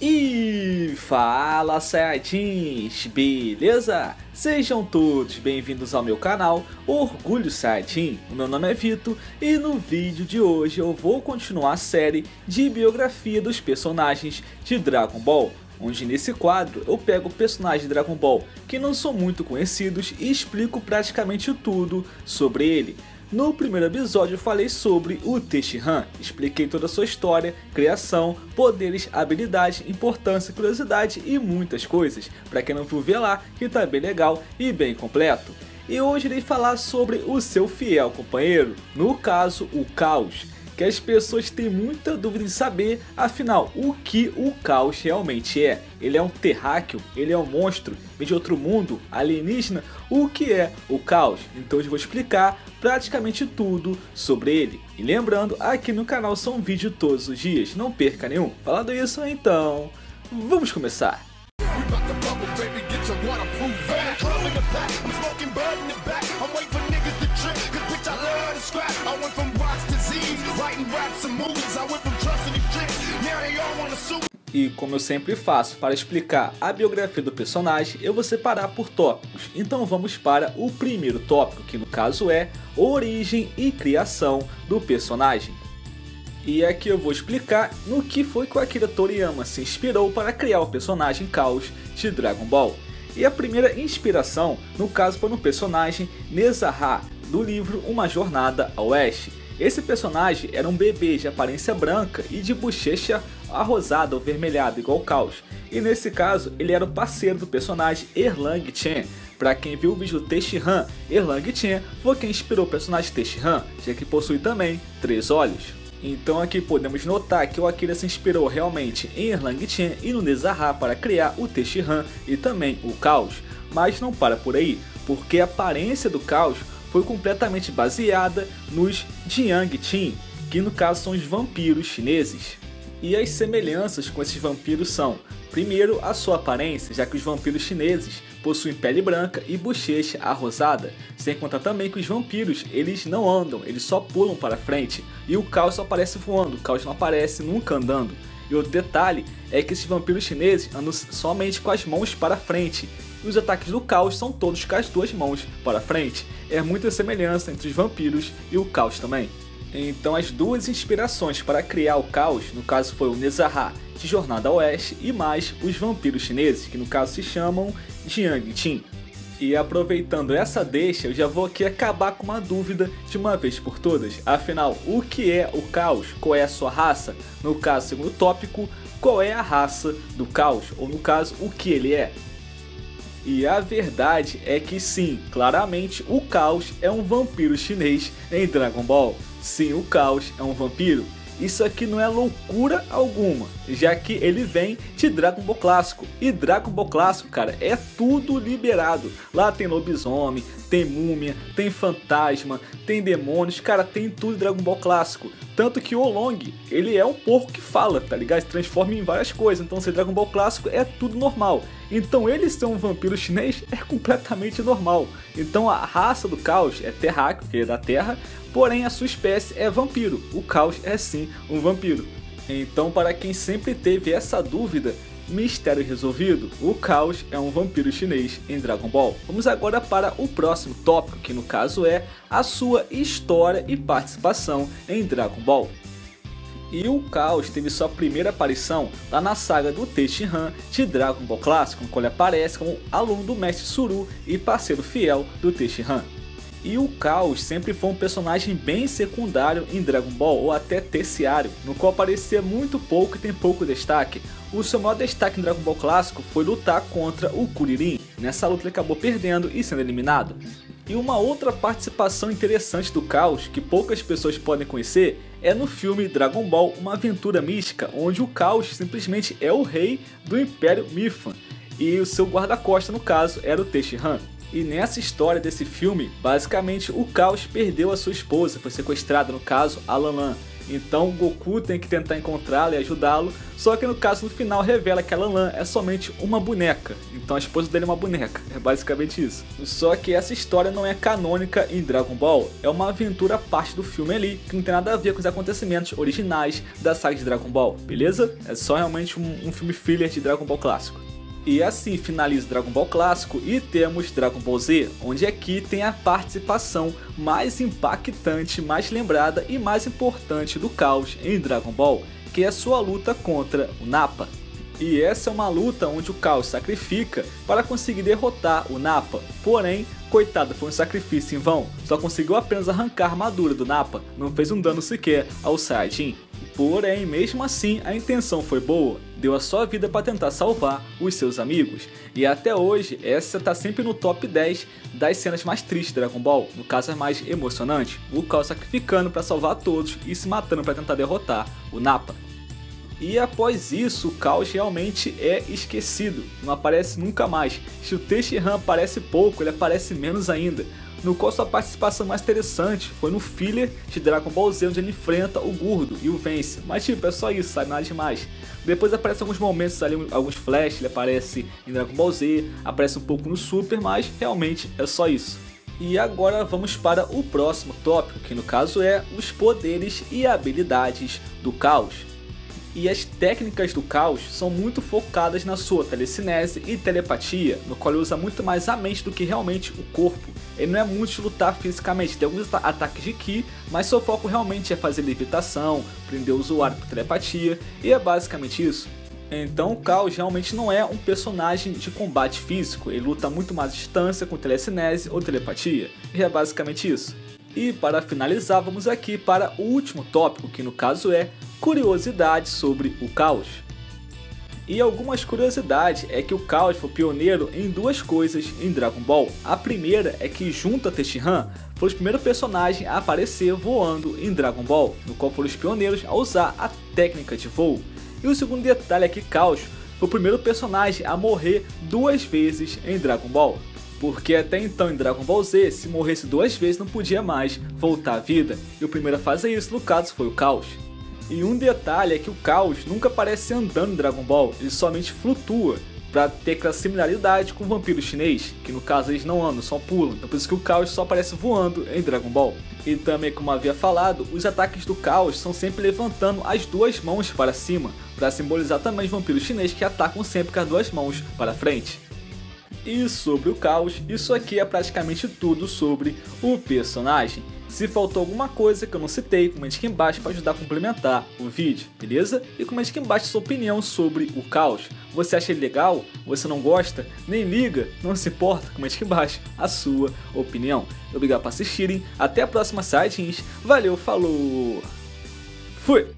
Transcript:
E fala Saiyajins, beleza? Sejam todos bem-vindos ao meu canal Orgulho Saiyajin. O meu nome é Vitor e no vídeo de hoje eu vou continuar a série de biografia dos personagens de Dragon Ball, onde nesse quadro eu pego personagens de Dragon Ball que não são muito conhecidos e explico praticamente tudo sobre ele. No primeiro episódio eu falei sobre o Tenshinhan, expliquei toda a sua história, criação, poderes, habilidade, importância, curiosidade e muitas coisas. Pra quem não viu, vê lá que tá bem legal e bem completo. E hoje irei falar sobre o seu fiel companheiro, no caso o Caos, que as pessoas têm muita dúvida em saber, afinal, o que o Caos realmente é. Ele é um terráqueo? Ele é um monstro? Vem de outro mundo? Alienígena? O que é o Caos? Então hoje eu vou explicar praticamente tudo sobre ele. E lembrando, aqui no canal são vídeos todos os dias, não perca nenhum. Falando isso, então, vamos começar. E como eu sempre faço para explicar a biografia do personagem, eu vou separar por tópicos. Então vamos para o primeiro tópico, que no caso é origem e criação do personagem. E aqui eu vou explicar no que foi que o Akira Toriyama se inspirou para criar o personagem Caos de Dragon Ball. E a primeira inspiração, no caso, foi no personagem Nezahá, do livro Uma Jornada ao Oeste. Esse personagem era um bebê de aparência branca e de bochecha arrosada ou vermelhada, igual o Caos. E nesse caso, ele era o parceiro do personagem Erlang Chen. Para quem viu o vídeo Tenshinhan, Erlang Chen foi quem inspirou o personagem Tenshinhan, já que possui também 3 olhos. Então aqui podemos notar que o Akira se inspirou realmente em Erlang Chen e no Nezahá para criar o Tenshinhan e também o Caos. Mas não para por aí, porque a aparência do Caos foi completamente baseada nos Jiangqin, que no caso são os vampiros chineses. E as semelhanças com esses vampiros são, primeiro, a sua aparência, já que os vampiros chineses possuem pele branca e bochecha arrosada, sem contar também que os vampiros, eles não andam, eles só pulam para frente, e o Caos só aparece voando, o Caos não aparece nunca andando. E outro detalhe é que esses vampiros chineses andam somente com as mãos para frente, e os ataques do Caos são todos com as 2 mãos para frente. É muita semelhança entre os vampiros e o Caos também. Então as 2 inspirações para criar o Caos, no caso foi o Nezahá de Jornada ao Oeste e mais os vampiros chineses, que no caso se chamam Jiangqin. E aproveitando essa deixa, eu já vou aqui acabar com uma dúvida de uma vez por todas. Afinal, o que é o Caos? Qual é a sua raça? No caso, segundo tópico, qual é a raça do Caos? Ou no caso, o que ele é? E a verdade é que sim, claramente o Caos é um vampiro chinês em Dragon Ball. Sim, o Caos é um vampiro. Isso aqui não é loucura alguma, já que ele vem de Dragon Ball Clássico. E Dragon Ball Clássico, cara, é tudo liberado. Lá tem lobisomem, tem múmia, tem fantasma, tem demônios, cara, tem tudo em Dragon Ball Clássico. Tanto que o Long, ele é um porco que fala, tá ligado? Se transforma em várias coisas. Então ser Dragon Ball Clássico é tudo normal. Então ele ser um vampiro chinês é completamente normal. Então a raça do Caos é terráqueo, que é da Terra, porém a sua espécie é vampiro. O Caos é sim um vampiro. Então para quem sempre teve essa dúvida, mistério resolvido, o Caos é um vampiro chinês em Dragon Ball. Vamos agora para o próximo tópico, que no caso é a sua história e participação em Dragon Ball. E o Caos teve sua primeira aparição lá na saga do Tenshinhan de Dragon Ball Clássico, no qual ele aparece como aluno do Mestre Suru e parceiro fiel do Tenshinhan. E o Caos sempre foi um personagem bem secundário em Dragon Ball, ou até terciário, no qual aparecia muito pouco e tem pouco destaque. O seu maior destaque em Dragon Ball Clássico foi lutar contra o Kuririn. Nessa luta ele acabou perdendo e sendo eliminado. E uma outra participação interessante do Caos, que poucas pessoas podem conhecer, é no filme Dragon Ball Uma Aventura Mística, onde o Caos simplesmente é o rei do Império Mifan. E o seu guarda-costas, no caso, era o Tenshinhan. E nessa história desse filme, basicamente o Caos perdeu a sua esposa, foi sequestrada, no caso, a Lan Lan. Então o Goku tem que tentar encontrá-la e ajudá-lo, só que no caso no final revela que a Lan-Lan é somente uma boneca, então a esposa dele é uma boneca, é basicamente isso. Só que essa história não é canônica em Dragon Ball, é uma aventura à parte do filme ali, que não tem nada a ver com os acontecimentos originais da saga de Dragon Ball, beleza? É só realmente um filme filler de Dragon Ball clássico. E assim finaliza Dragon Ball clássico e temos Dragon Ball Z, onde aqui tem a participação mais impactante, mais lembrada e mais importante do Caos em Dragon Ball, que é a sua luta contra o Nappa. E essa é uma luta onde o Caos sacrifica para conseguir derrotar o Nappa, porém, coitado, foi um sacrifício em vão, só conseguiu apenas arrancar a armadura do Nappa, não fez um dano sequer ao Saiyajin. Porém, mesmo assim, a intenção foi boa, deu a sua vida para tentar salvar os seus amigos. E até hoje, essa tá sempre no top 10 das cenas mais tristes de Dragon Ball, no caso as mais emocionantes, o Caos sacrificando para salvar todos e se matando para tentar derrotar o Nappa. E após isso, o Caos realmente é esquecido, não aparece nunca mais. Se o Tenshinhan aparece pouco, ele aparece menos ainda. No qual sua participação mais interessante foi no filler de Dragon Ball Z, onde ele enfrenta o Gordo e o vence. Mas tipo, é só isso, sabe? Nada demais. Depois aparecem alguns momentos ali, alguns flash, ele aparece em Dragon Ball Z, aparece um pouco no Super, mas realmente é só isso. E agora vamos para o próximo tópico, que no caso é os poderes e habilidades do Caos. E as técnicas do Caos são muito focadas na sua telecinese e telepatia, no qual ele usa muito mais a mente do que realmente o corpo. Ele não é muito de lutar fisicamente, tem alguns ataques de Ki, mas seu foco realmente é fazer levitação, prender o usuário por telepatia, e é basicamente isso. Então o Caos realmente não é um personagem de combate físico, ele luta muito mais à distância com telecinese ou telepatia, e é basicamente isso. E para finalizar, vamos aqui para o último tópico, que no caso é curiosidades sobre o Caos. E algumas curiosidades é que o Caos foi pioneiro em duas coisas em Dragon Ball. A primeira é que junto a Tenshinhan foi o primeiro personagem a aparecer voando em Dragon Ball, no qual foram os pioneiros a usar a técnica de voo. E o segundo detalhe é que Caos foi o primeiro personagem a morrer duas vezes em Dragon Ball. Porque até então em Dragon Ball Z, se morresse duas vezes não podia mais voltar à vida. E o primeiro a fazer isso no caso foi o Caos. E um detalhe é que o Caos nunca aparece andando em Dragon Ball, ele somente flutua, para ter aquela similaridade com o vampiro chinês, que no caso eles não andam, só pulam, então por isso que o Caos só aparece voando em Dragon Ball. E também, como havia falado, os ataques do Caos são sempre levantando as duas mãos para cima, para simbolizar também os vampiros chineses que atacam sempre com as duas mãos para frente. E sobre o Caos, isso aqui é praticamente tudo sobre o personagem. Se faltou alguma coisa que eu não citei, comente aqui embaixo para ajudar a complementar o vídeo, beleza? E comente aqui embaixo sua opinião sobre o Caos. Você acha ele legal? Você não gosta? Nem liga? Não se importa? Comente aqui embaixo a sua opinião. Obrigado por assistirem, até a próxima Saiyajins, valeu, falou, fui!